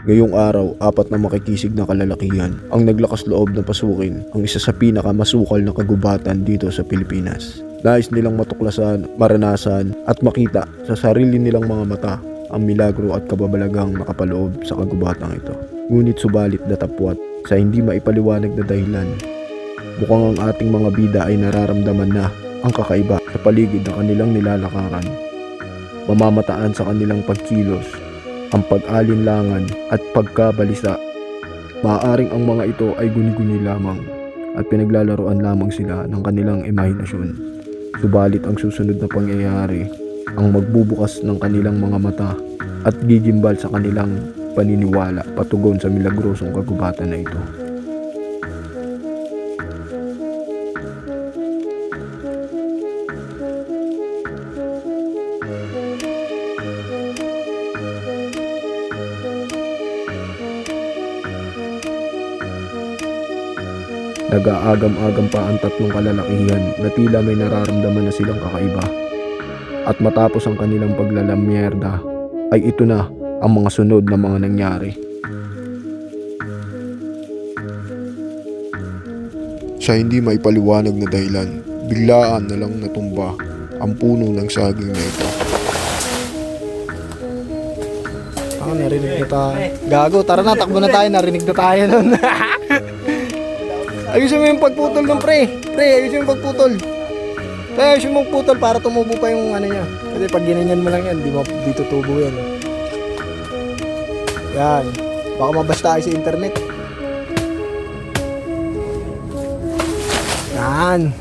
Ngayong araw, 4 na makikisig na kalalakihan ang naglakas loob na pasukin ang isa sa pinakamasukal na kagubatan dito sa Pilipinas. Nais nilang matuklasan, maranasan at makita sa sarili nilang mga mata ang milagro at kababalagang nakapaloob sa kagubatang ito. Ngunit subalit datapwat sa hindi maipaliwanag na dahilan, mukhang ang ating mga bida ay nararamdaman na ang kakaiba sa paligid ng kanilang nilalakaran. Mamamataan sa kanilang pagkilos, ang pag-alinlangan at pagkabalisa. Maaaring ang mga ito ay guni-guni lamang at pinaglalaroan lamang sila ng kanilang imahinasyon. Subalit ang susunod na pangyayari ang magbubukas ng kanilang mga mata at gigimbal sa kanilang paniniwala patugon sa milagrosong kagubatan na ito. Nag-aagam-agam pa ang tatlong kalalakihan na tila may nararamdaman na silang kakaiba. At matapos ang kanilang paglalamyerda, ay ito na ang mga sunod na mga nangyari. Sa hindi maipaliwanag na dahilan, biglaan na lang natumba ang puno ng saging na ito. Narinig na tayo. Gago, tara na, takbo na tayo. Narinig na tayo nun. Ayusin mo yung pagputol ng pre. Pre, ayusin yung pagputol. Pre, ayusin mo yung putol para tumubo pa yung ano niya. Kasi pag ginanyan mo lang yan, di tutubo yan. Yan. Baka mabasta tayo sa internet. Yan.